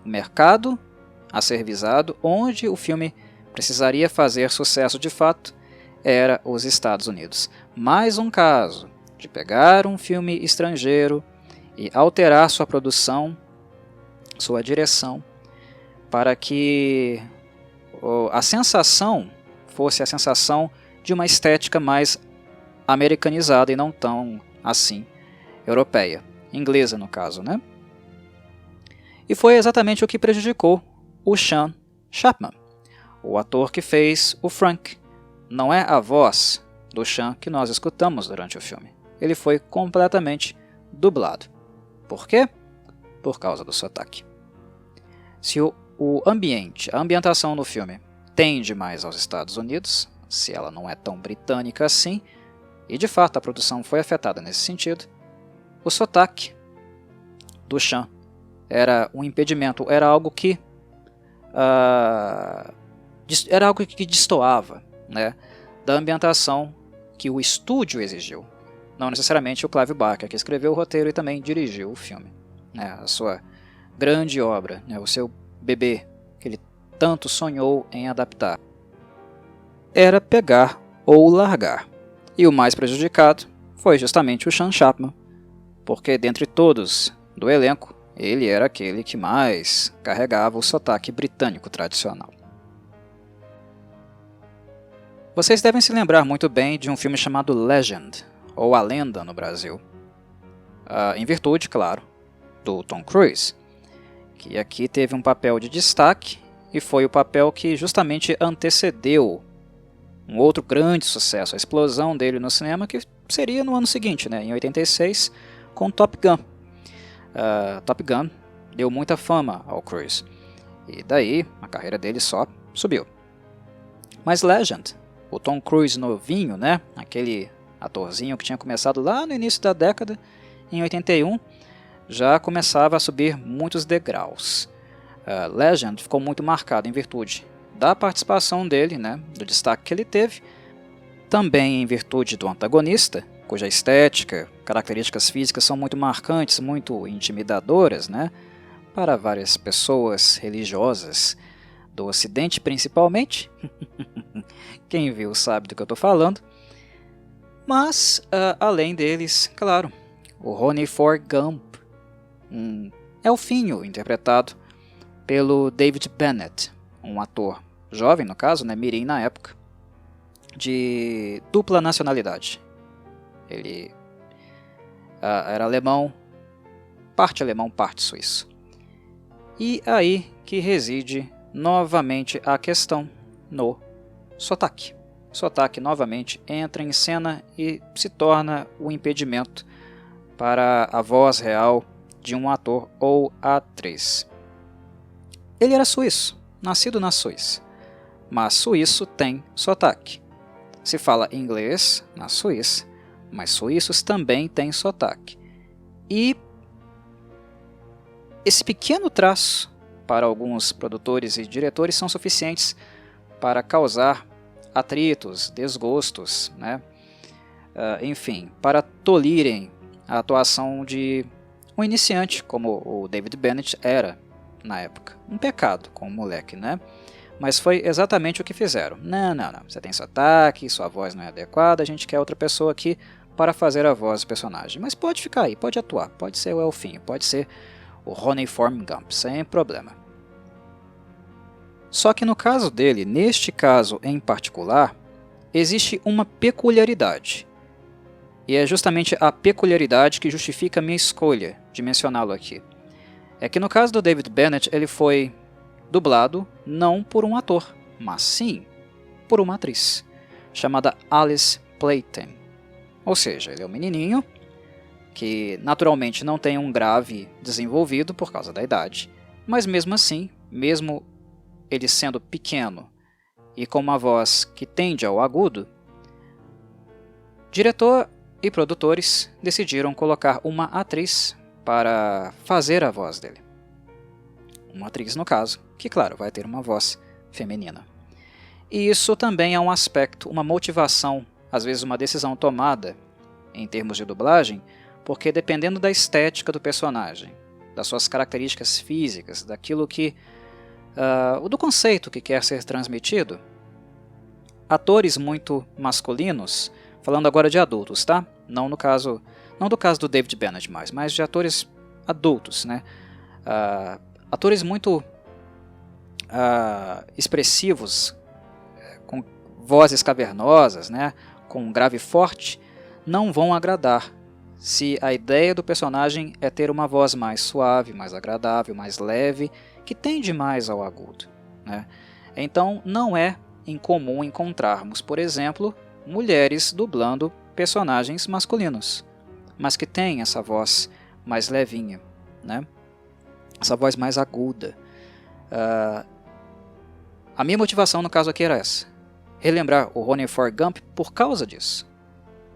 O mercado a ser visado, onde o filme precisaria fazer sucesso de fato, era os Estados Unidos. Mais um caso de pegar um filme estrangeiro e alterar sua produção, sua direção, para que a sensação fosse a sensação de uma estética mais americanizada e não tão assim europeia, inglesa no caso, né? E foi exatamente o que prejudicou o Sean Chapman, o ator que fez o Frank. Não é a voz do Sean que nós escutamos durante o filme. Ele foi completamente dublado. Por quê? Por causa do sotaque. Se o ambiente, a ambientação no filme tende mais aos Estados Unidos, se ela não é tão britânica assim, e de fato a produção foi afetada nesse sentido, o sotaque do Sean era um impedimento, era algo que destoava, né, da ambientação que o estúdio exigiu. Não necessariamente o Clive Barker, que escreveu o roteiro e também dirigiu o filme, né, a sua grande obra, né, o seu bebê, que ele tanto sonhou em adaptar. Era pegar ou largar. E o mais prejudicado foi justamente o Sean Chapman, porque dentre todos do elenco, ele era aquele que mais carregava o sotaque britânico tradicional. Vocês devem se lembrar muito bem de um filme chamado Legend, ou A Lenda no Brasil, em virtude, claro, do Tom Cruise, que aqui teve um papel de destaque e foi o papel que justamente antecedeu um outro grande sucesso, a explosão dele no cinema, que seria no ano seguinte, né, em 86, com Top Gun. Top Gun deu muita fama ao Cruise, e daí a carreira dele só subiu. Mas Legend, o Tom Cruise novinho, né, aquele atorzinho que tinha começado lá no início da década, em 81, já começava a subir muitos degraus. Legend ficou muito marcado em virtude da participação dele, né, do destaque que ele teve, também em virtude do antagonista, cuja estética, características físicas são muito marcantes, muito intimidadoras, né, para várias pessoas religiosas do Ocidente principalmente. Quem viu sabe do que eu estou falando. Mas, além deles, claro, o Ronnie Ford Gump, um elfinho interpretado pelo David Bennett, um ator jovem, no caso, né, mirim na época, de dupla nacionalidade. Ele era alemão, parte suíço. E aí que reside novamente a questão no sotaque. O sotaque novamente entra em cena e se torna o impedimento para a voz real de um ator ou atriz. Ele era suíço, nascido na Suíça, mas suíço tem sotaque. Se fala inglês na Suíça, mas suíços também têm sotaque. E esse pequeno traço, para alguns produtores e diretores, são suficientes para causar atritos, desgostos, né? Enfim, para tolherem a atuação de um iniciante, como o David Bennett era na época. Um pecado com o moleque, né? Mas foi exatamente o que fizeram. Não, você tem sotaque, sua voz não é adequada, a gente quer outra pessoa aqui para fazer a voz do personagem. Mas pode ficar aí, pode atuar, pode ser o elfinho, pode ser o Ronnie Ford Gump, sem problema. Só que no caso dele, neste caso em particular, existe uma peculiaridade. E é justamente a peculiaridade que justifica a minha escolha de mencioná-lo aqui. É que no caso do David Bennett, ele foi dublado não por um ator, mas sim por uma atriz, chamada Alice Playten. Ou seja, ele é um menininho que naturalmente não tem um grave desenvolvido por causa da idade, mas mesmo assim, mesmo ele sendo pequeno e com uma voz que tende ao agudo, diretor e produtores decidiram colocar uma atriz para fazer a voz dele. Uma atriz, no caso, que, claro, vai ter uma voz feminina. E isso também é um aspecto, uma motivação, às vezes uma decisão tomada em termos de dublagem, porque dependendo da estética do personagem, das suas características físicas, daquilo que do conceito que quer ser transmitido, atores muito masculinos, falando agora de adultos, tá? Não do caso do David Bennett mais, mas de atores adultos, né? Atores muito expressivos, com vozes cavernosas, né? Com um grave forte, não vão agradar se a ideia do personagem é ter uma voz mais suave, mais agradável, mais leve, que tende mais ao agudo, né? Então não é incomum encontrarmos, por exemplo, mulheres dublando personagens masculinos, mas que têm essa voz mais levinha, né? Essa voz mais aguda. A minha motivação no caso aqui era essa: relembrar o Ronnie Ford Gump por causa disso,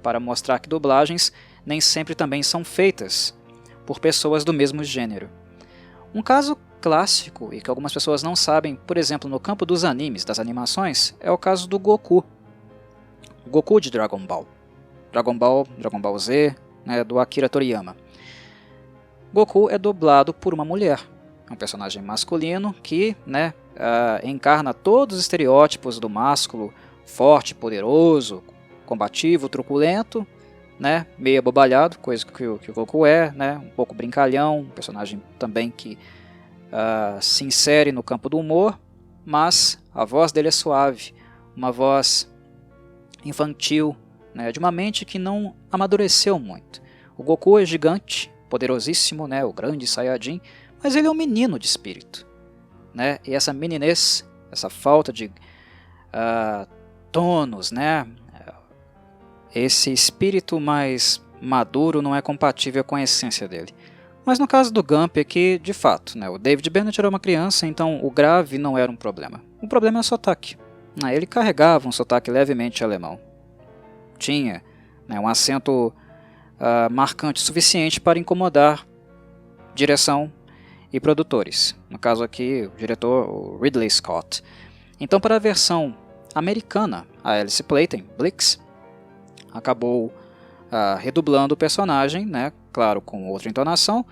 para mostrar que dublagens nem sempre também são feitas por pessoas do mesmo gênero. Um caso clássico e que algumas pessoas não sabem, por exemplo, no campo dos animes, das animações, é o caso do Goku. O Goku de Dragon Ball. Dragon Ball Z, né, do Akira Toriyama. Goku é dublado por uma mulher. É um personagem masculino que, né, encarna todos os estereótipos do másculo forte, poderoso, combativo, truculento, né, meio abobalhado, coisa que o Goku é, né, um pouco brincalhão, um personagem também que se insere no campo do humor, mas a voz dele é suave, uma voz infantil, né, de uma mente que não amadureceu muito. O Goku é gigante, poderosíssimo, né, o grande Saiyajin, mas ele é um menino de espírito, né, e essa meninez, essa falta de tônus, né, esse espírito mais maduro não é compatível com a essência dele. Mas no caso do Gump aqui, de fato, né, o David Bennett era uma criança, então o grave não era um problema. O problema é o sotaque. Ele carregava um sotaque levemente alemão. Tinha, né, um acento marcante suficiente para incomodar direção e produtores. No caso aqui, o diretor, o Ridley Scott. Então, para a versão americana, a Alice Playten, Blix, acabou redublando o personagem, né? Claro, com outra entonação,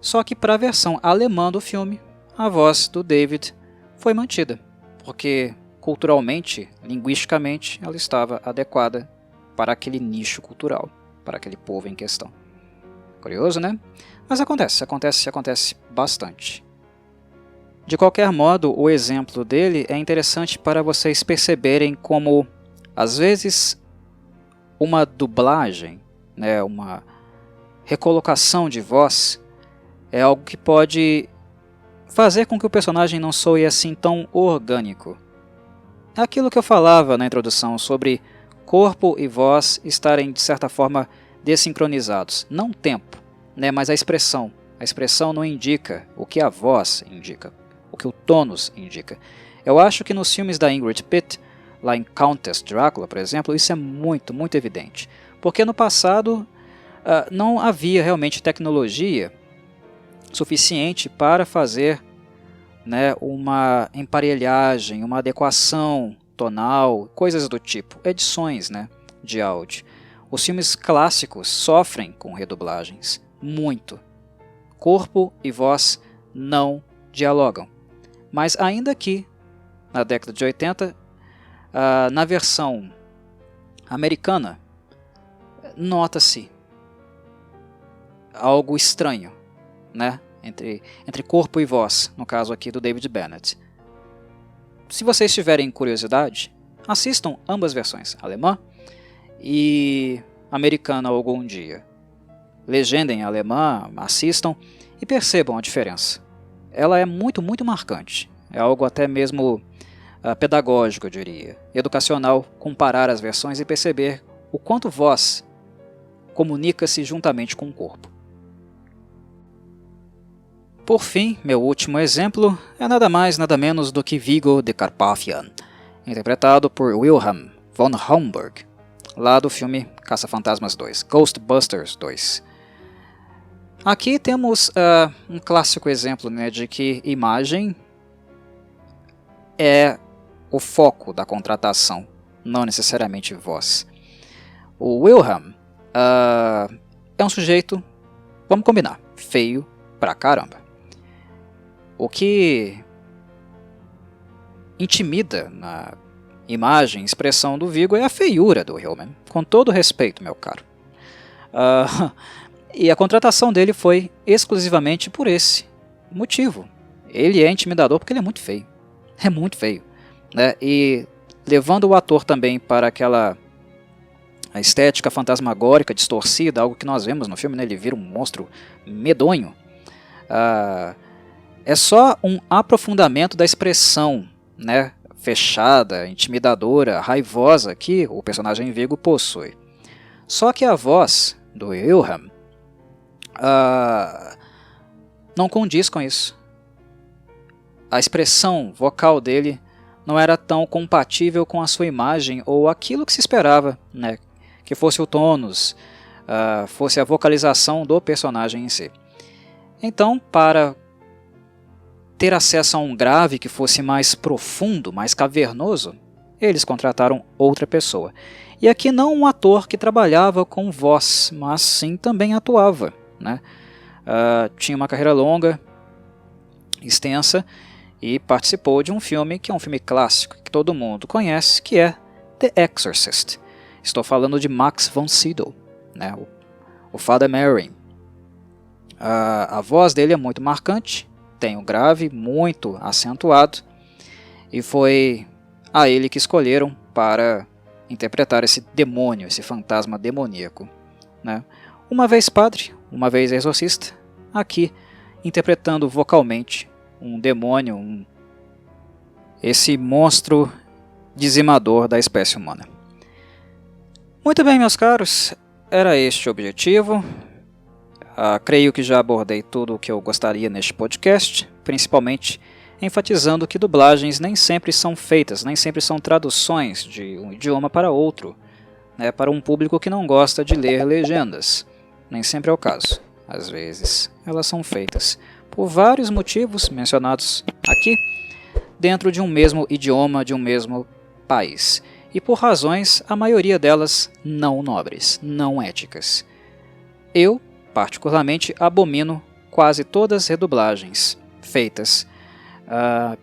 só que para a versão alemã do filme, a voz do David foi mantida, porque culturalmente, linguisticamente, ela estava adequada para aquele nicho cultural, para aquele povo em questão. Curioso, né? Mas acontece bastante. De qualquer modo, o exemplo dele é interessante para vocês perceberem como, às vezes, uma dublagem, né, uma recolocação de voz, é algo que pode fazer com que o personagem não soe assim tão orgânico. É aquilo que eu falava na introdução sobre corpo e voz estarem, de certa forma, desincronizados. Não o tempo, né, mas a expressão. A expressão não indica o que a voz indica, o que o tônus indica. Eu acho que nos filmes da Ingrid Pitt, lá em Countess Drácula, por exemplo, isso é muito evidente. Porque no passado não havia realmente tecnologia suficiente para fazer, né, uma emparelhagem, uma adequação tonal, coisas do tipo, edições, né, de áudio. Os filmes clássicos sofrem com redublagens, muito. Corpo e voz não dialogam. Mas ainda aqui, na década de 80, na versão americana, nota-se algo estranho, né? Entre corpo e voz, no caso aqui do David Bennett. Se vocês tiverem curiosidade, assistam ambas versões, alemã e americana algum dia. Legendem em alemã, assistam e percebam a diferença. Ela é muito marcante. É algo até mesmo pedagógico, eu diria. Educacional, comparar as versões e perceber o quanto voz comunica-se juntamente com o corpo. Por fim, meu último exemplo é nada mais nada menos do que Viggo the Carpathian, interpretado por Wilhelm von Homburg, lá do filme Caça-Fantasmas 2, Ghostbusters 2. Aqui temos um clássico exemplo, né, de que imagem é o foco da contratação, não necessariamente voz. O Wilhelm é um sujeito, vamos combinar, feio pra caramba. O que intimida na imagem, expressão do Viggo é a feiura do Wilhelm, com todo respeito, meu caro. E a contratação dele foi exclusivamente por esse motivo. Ele é intimidador porque ele é muito feio. É muito feio, né? E levando o ator também para aquela estética fantasmagórica, distorcida, algo que nós vemos no filme, né? Ele vira um monstro medonho. É só um aprofundamento da expressão, né, fechada, intimidadora, raivosa que o personagem Viggo possui. Só que a voz do Wilhelm não condiz com isso. A expressão vocal dele não era tão compatível com a sua imagem ou aquilo que se esperava, né, que fosse o tônus, fosse a vocalização do personagem em si. Então, para ter acesso a um grave que fosse mais profundo, mais cavernoso, eles contrataram outra pessoa. E aqui não um ator que trabalhava com voz, mas sim também atuava, né? Tinha uma carreira longa, extensa, e participou de um filme que é um filme clássico, que todo mundo conhece, que é The Exorcist. Estou falando de Max von Sydow, né? O Father Merrin. A voz dele é muito marcante, tem um grave muito acentuado, e foi a ele que escolheram para interpretar esse demônio, esse fantasma demoníaco, né? Uma vez padre, uma vez exorcista, aqui interpretando vocalmente um demônio, esse monstro dizimador da espécie humana. Muito bem, meus caros, era este o objetivo. Creio que já abordei tudo o que eu gostaria neste podcast, principalmente enfatizando que dublagens nem sempre são feitas, nem sempre são traduções de um idioma para outro, né, para um público que não gosta de ler legendas. Nem sempre é o caso. Às vezes, elas são feitas por vários motivos mencionados aqui, dentro de um mesmo idioma, de um mesmo país. e por razões, a maioria delas, não nobres, não éticas. Eu, particularmente, abomino quase todas as redublagens feitas,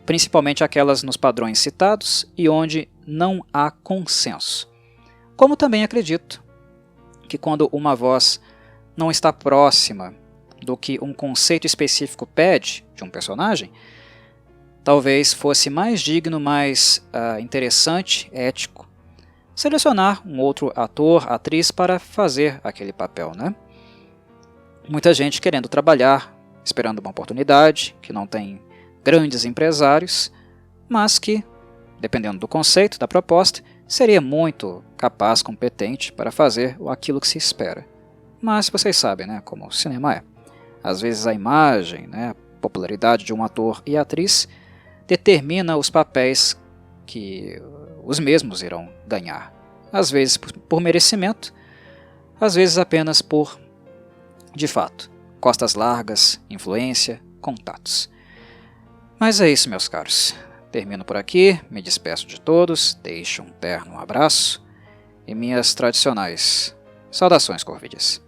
principalmente aquelas nos padrões citados e onde não há consenso. Como também acredito que quando uma voz não está próxima do que um conceito específico pede de um personagem, talvez fosse mais digno, mais interessante, ético, selecionar um outro ator, atriz para fazer aquele papel, né? Muita gente querendo trabalhar, esperando uma oportunidade, que não tem grandes empresários, mas que, dependendo do conceito, da proposta, seria muito capaz, competente para fazer aquilo que se espera. Mas vocês sabem, né, como o cinema é. Às vezes a imagem, né, a popularidade de um ator e atriz determina os papéis que os mesmos irão ganhar. Às vezes por merecimento, às vezes apenas por, de fato, costas largas, influência, contatos. Mas é isso, meus caros. Termino por aqui, me despeço de todos, deixo um terno abraço e minhas tradicionais saudações corvides.